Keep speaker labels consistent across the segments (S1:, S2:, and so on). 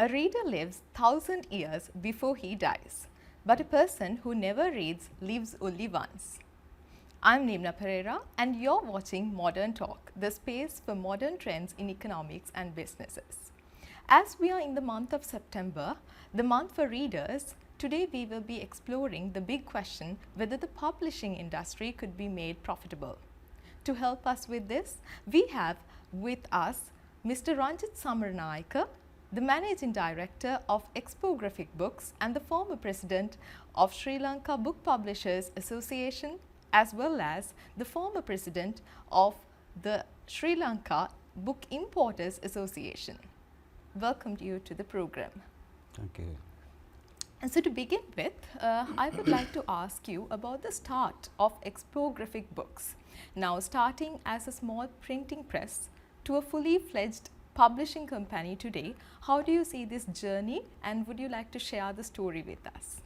S1: A reader lives 1,000 years before he dies, but a person who never reads lives only once. I'm 𝗙𝗢𝗪𝗪 and you're watching Modern Talk, the space for modern trends in economics and businesses. As we are in the month of September, the month for readers, today we will be exploring the big question whether the publishing industry could be made profitable. To help us with this, we have with us Mr. Ranjith Samaranayaka, the Managing Director of Expographic Books and the former President of Sri Lanka Book Publishers Association, as well as the former President of the Sri Lanka Book Importers Association. Welcome you to the program.
S2: Thank you.
S1: And so to begin with, I would like to ask you about the start of Expographic Books. Now starting as a small printing press to a fully fledged publishing company today, how do you see this journey and would you like to share the story with us?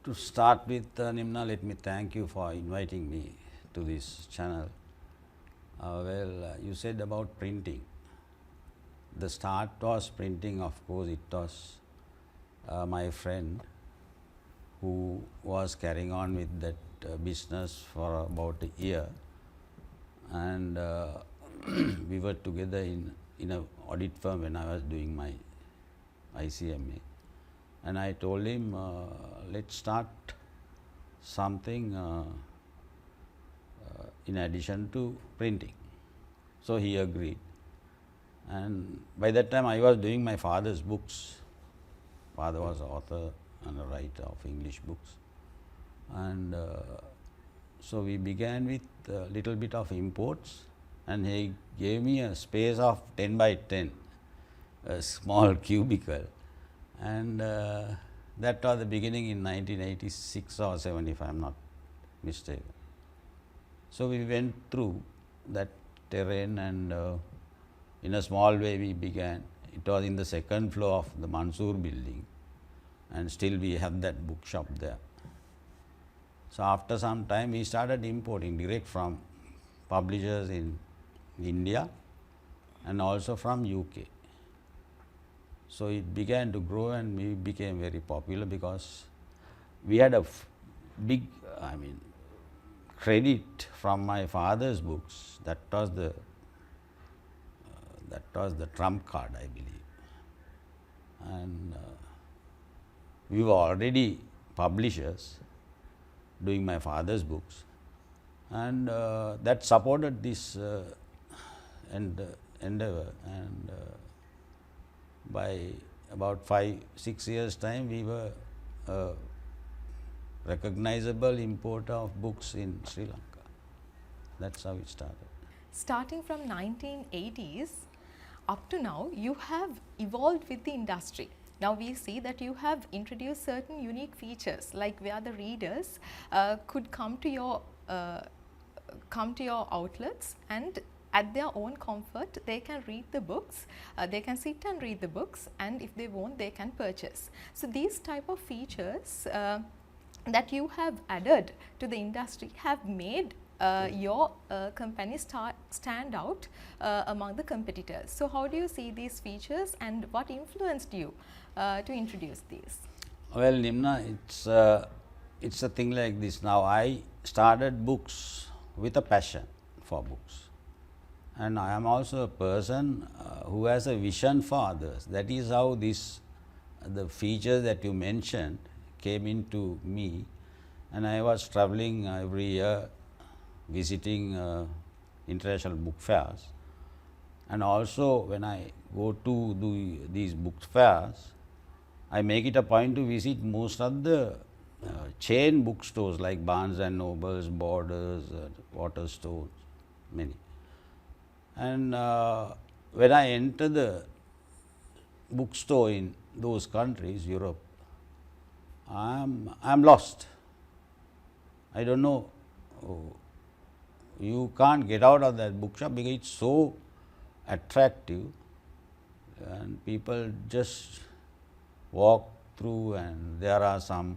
S2: To start with, 𝗙𝗢𝗪𝗪, let me thank you for inviting me to this channel. You said about printing. The start was printing, of course. It was my friend who was carrying on with that business for about a year, and we were together in an audit firm when I was doing my ICMA, and I told him, let's start something in addition to printing. So he agreed, and by that time I was doing my father's books. Father was an author and a writer of English books, and so we began with a little bit of imports, and he gave me a space of 10 by 10, a small cubicle, and that was the beginning in 1986 or 7, if I am not mistaken. So we went through that terrain, and in a small way we began. It was in the second floor of the Mansoor building, and still we have that bookshop there. So after some time we started importing direct from publishers in India and also from UK. So it began to grow and we became very popular because we had a big, credit from my father's books. That was the trump card, I believe. And we were already publishers doing my father's books, and that supported this endeavor, and by about 5-6 years time we were a recognizable importer of books in Sri Lanka. That's how it started.
S1: Starting from 1980s up to now, you have evolved with the industry. Now we see that you have introduced certain unique features, like where the readers could come to your outlets, and at their own comfort they can read the books, they can sit and read the books, and if they want they can purchase. So these type of features that you have added to the industry have made your company stand out among the competitors. So how do you see these features and what influenced you to introduce these?
S2: Well, 𝗙𝗢𝗪𝗪, it's a thing like this. Now I started books with a passion for books, and I am also a person who has a vision for others. That is how the features that you mentioned came into me, and I was traveling every year visiting international book fairs, and also when I go to do these book fairs, I make it a point to visit most of the chain bookstores like Barnes and Nobles, Borders, Waterstones, many. And when I enter the bookstore in those countries, Europe, I am lost. I don't know. You can't get out of that bookshop because it's so attractive, and people just walk through, and there are some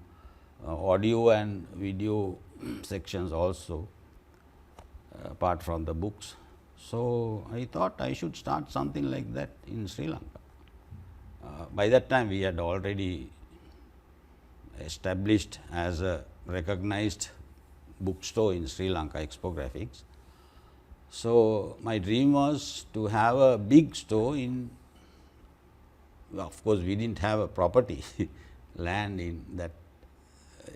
S2: audio and video sections also apart from the books. So I thought I should start something like that in Sri Lanka. by that time we had already established as a recognized bookstore in Sri Lanka, Expographics. So, my dream was to have a big store in, of course, we did not have a property land in that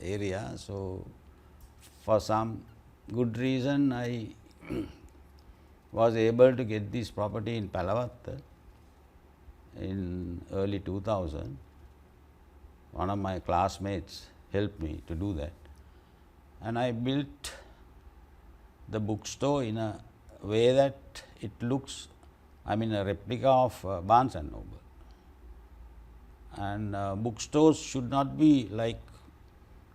S2: area. So, for some good reason I was able to get this property in 𝗙𝗪𝗪 in early 2000. One of my classmates helped me to do that, and I built the bookstore in a way that it looks, I mean, a replica of Barnes and Noble. And bookstores should not be like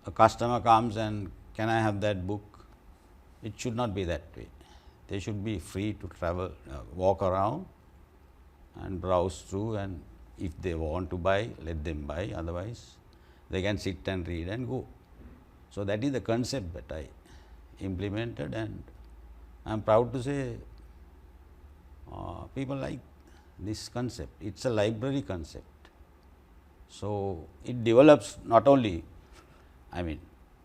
S2: a customer comes and can I have that book? It should not be that way. They should be free to travel, walk around and browse through, and if they want to buy, let them buy, otherwise they can sit and read and go. So, that is the concept that I implemented, and I am proud to say people like this concept. It is a library concept. So, it develops not only, I mean,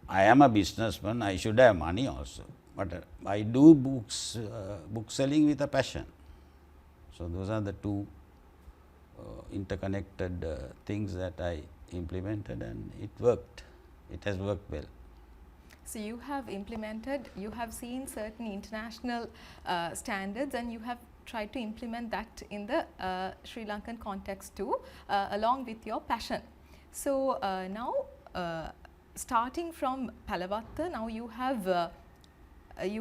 S2: I am a businessman, I should have money also, but I do books, book selling with a passion. So, those are the two interconnected things that I implemented, and it worked. It has worked well.
S1: So, you have implemented, you have seen certain international standards, and you have tried to implement that in the Sri Lankan context too, along with your passion. So, now starting from 𝗙𝗪𝗪, now you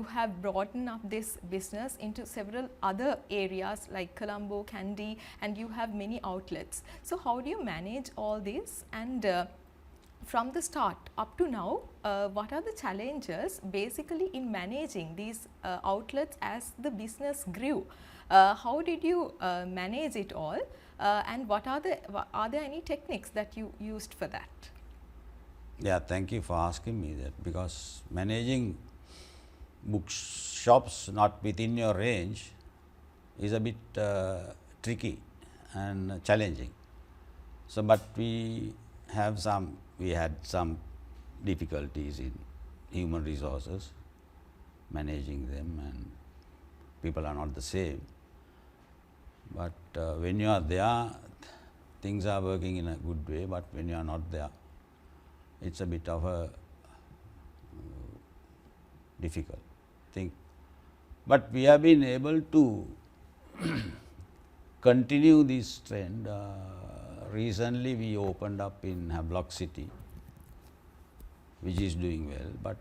S1: have broadened up this business into several other areas like Colombo, Kandy, and you have many outlets. So, how do you manage all this, and from the start up to now, what are the challenges basically in managing these outlets as the business grew? How did you manage it all, and are there any techniques that you used for that?
S2: Yeah, thank you for asking me that, because managing bookshops not within your range is a bit tricky and challenging. So, but we had some difficulties in human resources, managing them, and people are not the same. But when you are there, things are working in a good way, but when you are not there, it is a bit of a difficult thing. But we have been able to continue this trend. Recently, we opened up in Havelock City, which is doing well, but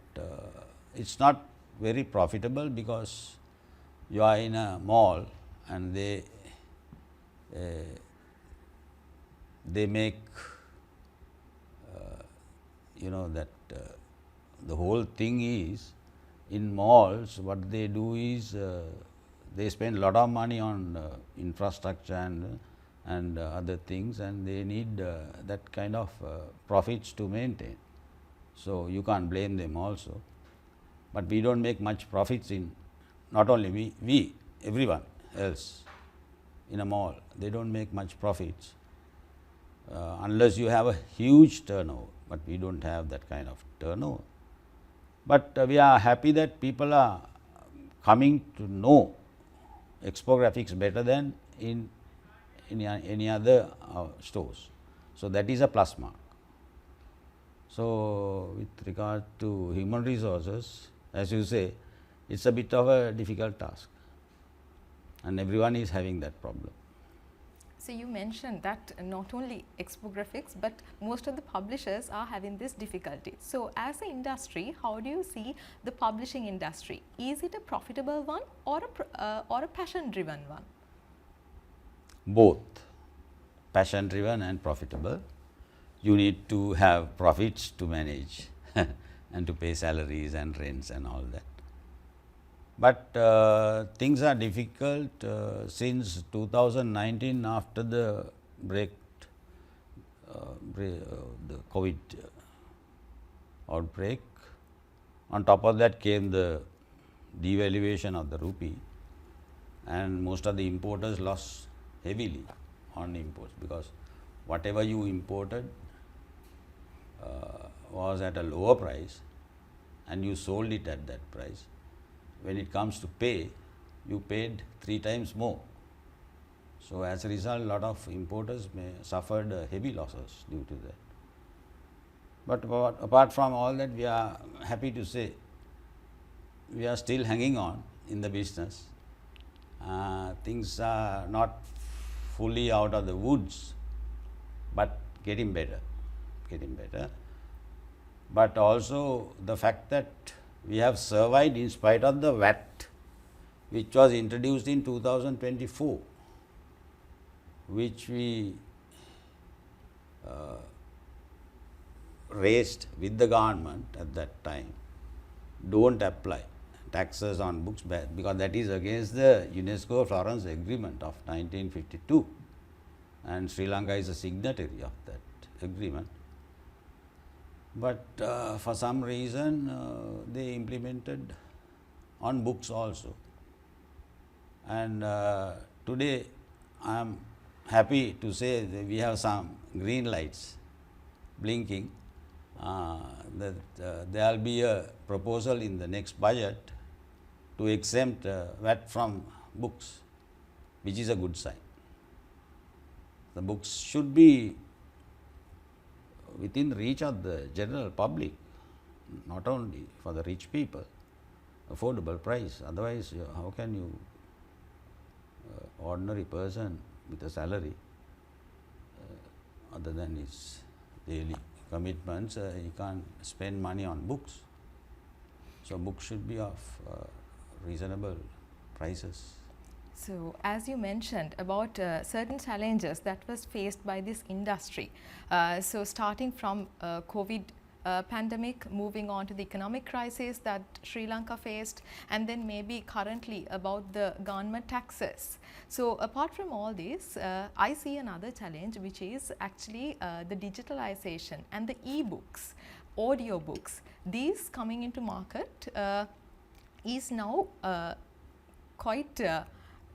S2: it is not very profitable, because you are in a mall and they make you know that the whole thing is, in malls what they do is they spend a lot of money on infrastructure and other things, and they need that kind of profits to maintain. So, you can't blame them also, but we do not make much profits in, not only we everyone else in a mall, they do not make much profits unless you have a huge turnover, but we do not have that kind of turnover. But we are happy that people are coming to know Expographics better than in any other stores. So, that is a plus mark. So, with regard to human resources, as you say, it is a bit of a difficult task, and everyone is having that problem.
S1: So, you mentioned that not only Expographics, but most of the publishers are having this difficulty. So, as an industry, how do you see the publishing industry? Is it a profitable one or a passion driven one?
S2: Both passion driven and profitable. You need to have profits to manage and to pay salaries and rents and all that. But things are difficult since 2019, after the the COVID outbreak. On top of that came the devaluation of the rupee, and most of the importers lost heavily on imports, because whatever you imported was at a lower price and you sold it at that price. When it comes to pay, you paid 3 times more. So, as a result, a lot of importers may suffered heavy losses due to that. But apart from all that, we are happy to say we are still hanging on in the business. Things are not fully out of the woods, but getting better. But also the fact that we have survived in spite of the VAT, which was introduced in 2024, which we raised with the government at that time. Don't apply taxes on books because that is against the UNESCO Florence Agreement of 1952, and Sri Lanka is a signatory of that agreement. But for some reason they implemented on books also, and today I am happy to say that we have some green lights blinking, that there will be a proposal in the next budget to exempt VAT from books, which is a good sign. The books should be within reach of the general public, not only for the rich people, affordable price. Otherwise, how can you, ordinary person with a salary, other than his daily commitments, he can't spend money on books. So, books should be of reasonable prices.
S1: So, as you mentioned about certain challenges that was faced by this industry. So, starting from COVID pandemic, moving on to the economic crisis that Sri Lanka faced, and then maybe currently about the government taxes. So, apart from all this, I see another challenge, which is actually the digitalization and the e-books, audio books. These coming into market is now quite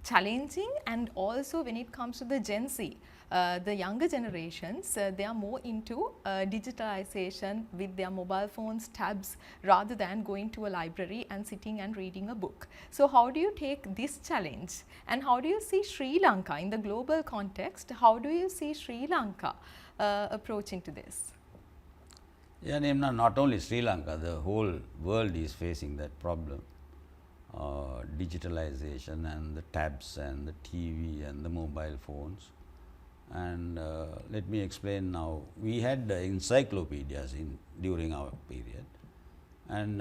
S1: challenging, and also when it comes to the Gen Z, the younger generations, they are more into digitalization with their mobile phones, tabs, rather than going to a library and sitting and reading a book. So, how do you take this challenge, and how do you see Sri Lanka in the global context? How do you see Sri Lanka approaching to this?
S2: Yeah, Nimna, not only Sri Lanka, the whole world is facing that problem. Digitalization and the tabs and the TV and the mobile phones. And let me explain now. We had encyclopedias during our period, and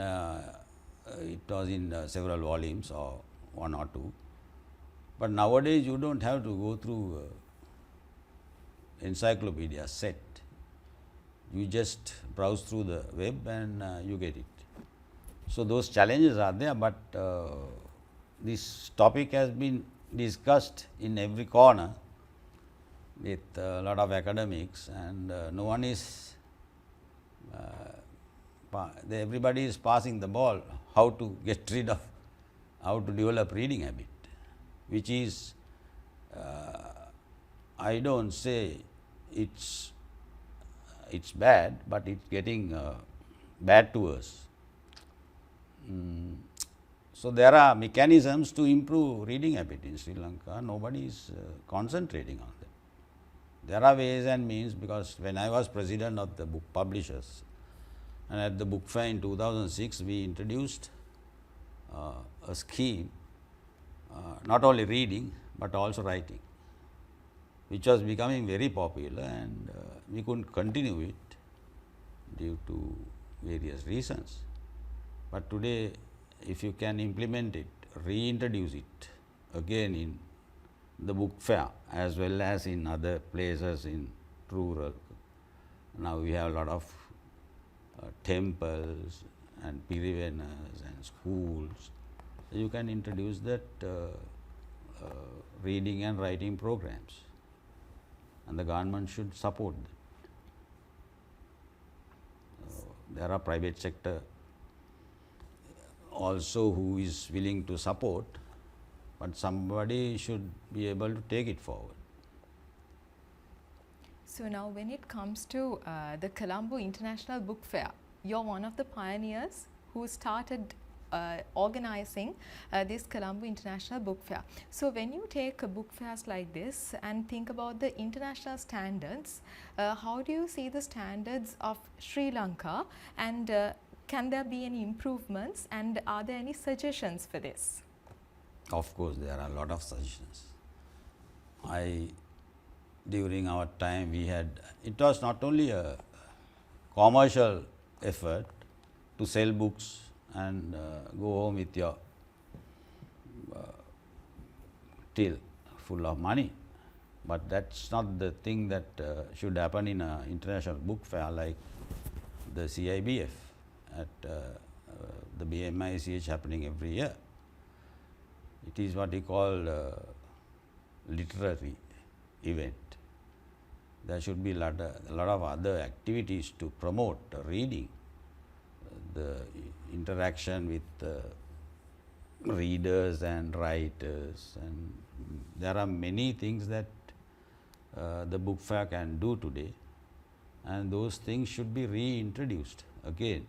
S2: it was in several volumes or 1 or 2. But nowadays you don't have to go through encyclopedia set. You just browse through the web and you get it. So, those challenges are there, but this topic has been discussed in every corner with a lot of academics, and no one is, everybody is passing the ball how to get rid of, how to develop reading habit, which is, I don't say it's bad, but it's getting bad to us. So, there are mechanisms to improve reading habit in Sri Lanka. Nobody is concentrating on them. There are ways and means, because when I was president of the book publishers, and at the book fair in 2006, we introduced a scheme, not only reading but also writing, which was becoming very popular, and we couldn't continue it due to various reasons. But today, if you can implement it, reintroduce it again in the book fair as well as in other places in rural. Now, we have a lot of temples and pirivenas and schools. You can introduce that reading and writing programs, and the government should support that. There are private sector also who is willing to support, but somebody should be able to take it forward.
S1: So now when it comes to the Colombo International Book Fair, you're one of the pioneers who started organizing this Colombo International Book Fair. So when you take book fairs like this and think about the international standards, how do you see the standards of Sri Lanka, and can there be any improvements, and are there any suggestions for this?
S2: Of course, there are a lot of suggestions. During our time, we had, it was not only a commercial effort to sell books and go home with your till full of money, but that's not the thing that should happen in an international book fair like the CIBF at the BMICH happening every year. It is what we call literary event. There should be a lot of other activities to promote reading, the interaction with readers and writers, and there are many things that the book fair can do today, and those things should be reintroduced again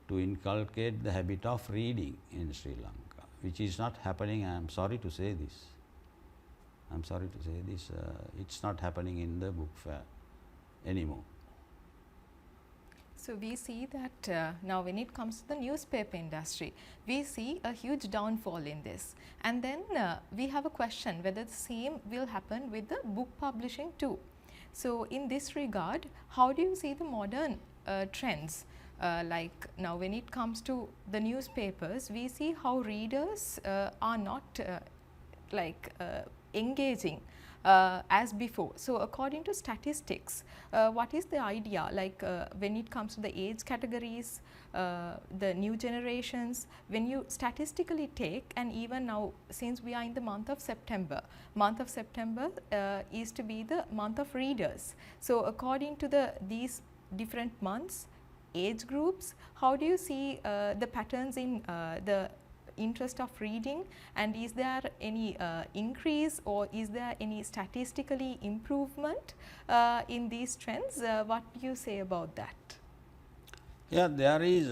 S2: to inculcate the habit of reading in Sri Lanka, which is not happening. I am sorry to say this. It's not happening in the book fair anymore.
S1: So we see that now when it comes to the newspaper industry, we see a huge downfall in this, and then we have a question whether the same will happen with the book publishing too. So in this regard, how do you see the modern trends? Like now when it comes to the newspapers, we see how readers are not engaging as before. So according to statistics, what is the idea, like when it comes to the age categories, the new generations, when you statistically take, and even now since we are in the month of September is to be the month of readers. So according to these different months, age groups, how do you see the patterns in the interest of reading, and is there any increase, or is there any statistically improvement in these trends? What do you say about that?
S2: Yeah, there is,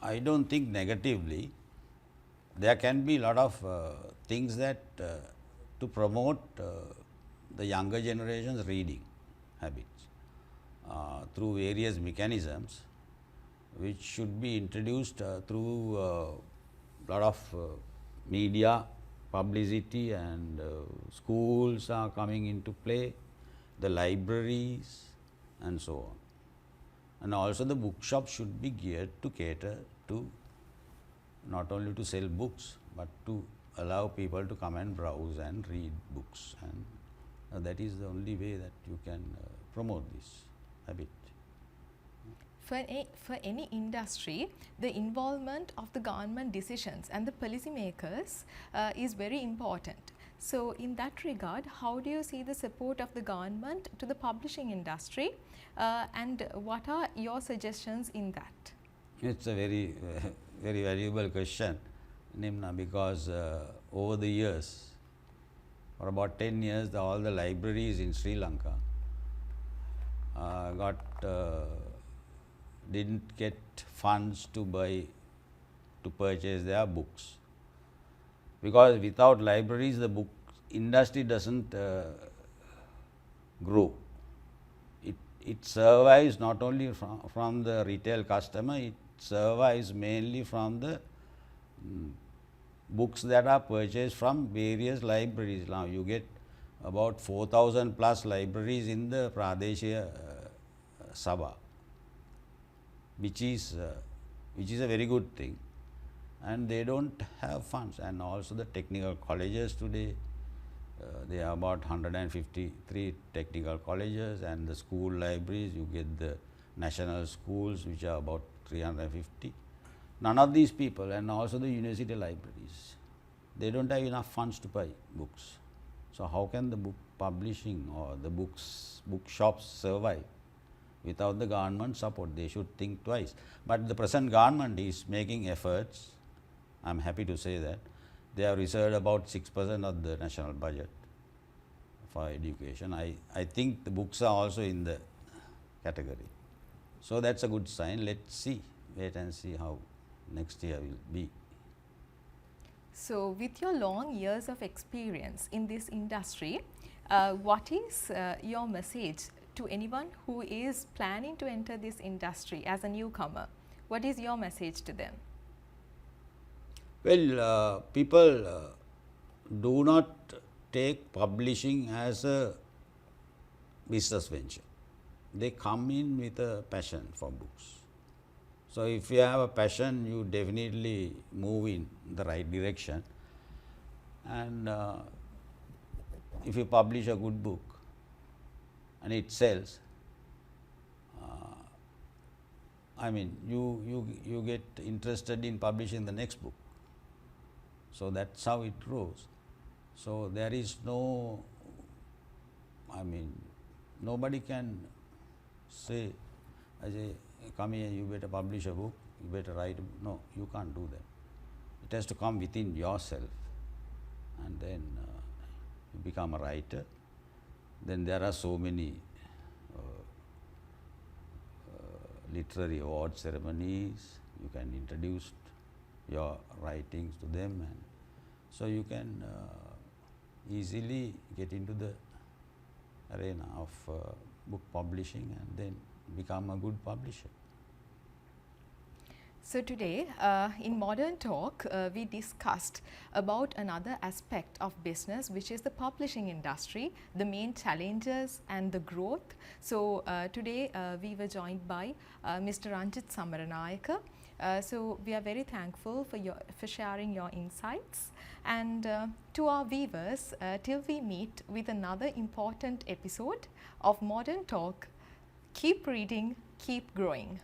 S2: I don't think negatively. There can be a lot of things that to promote the younger generation's reading habits through various mechanisms, which should be introduced through lot of media publicity, and schools are coming into play, the libraries and so on. And also the bookshops should be geared to cater to not only to sell books, but to allow people to come and browse and read books, and that is the only way that you can promote this habit.
S1: For any industry, the involvement of the government decisions and the policymakers is very important. So in that regard, how do you see the support of the government to the publishing industry, and what are your suggestions in that?
S2: It's a very very valuable question, Nimna, because over the years, for about 10 years, all the libraries in Sri Lanka didn't get funds to purchase their books, because without libraries the book industry doesn't grow. It survives not only from the retail customer, it survives mainly from the books that are purchased from various libraries. Now you get about 4,000 plus libraries in the Pradeshiya Sabha, which is a very good thing, and they don't have funds. And also the technical colleges today, there are about 153 technical colleges, and the school libraries, you get the national schools which are about 350. None of these people, and also the university libraries, they don't have enough funds to buy books. So how can the book publishing or the bookshops survive without the government support? They should think twice. But the present government is making efforts. I am happy to say that they have reserved about 6% of the national budget for education. I think the books are also in the category. So that's a good sign. Let's see, wait and see how next year will be.
S1: So, with your long years of experience in this industry, what is your message to anyone who is planning to enter this industry as a newcomer? What is your message to them?
S2: Well, people do not take publishing as a business venture. They come in with a passion for books. So, if you have a passion, you definitely move in the right direction, and if you publish a good book and it sells, I mean you get interested in publishing the next book. So, that's how it grows. So, there is no, I mean, nobody can say, Ajay, come here, you better publish a book, you better write a book. No, you can't do that. It has to come within yourself, and then you become a writer. Then there are so many literary award ceremonies. You can introduce your writings to them, and so you can easily get into the arena of book publishing and then become a good publisher.
S1: So, today in Modern Talk, we discussed about another aspect of business, which is the publishing industry, the main challenges and the growth. So, today we were joined by Mr. Ranjith Samaranayaka. So, we are very thankful for sharing your insights, and to our viewers, till we meet with another important episode of Modern Talk, keep reading, keep growing.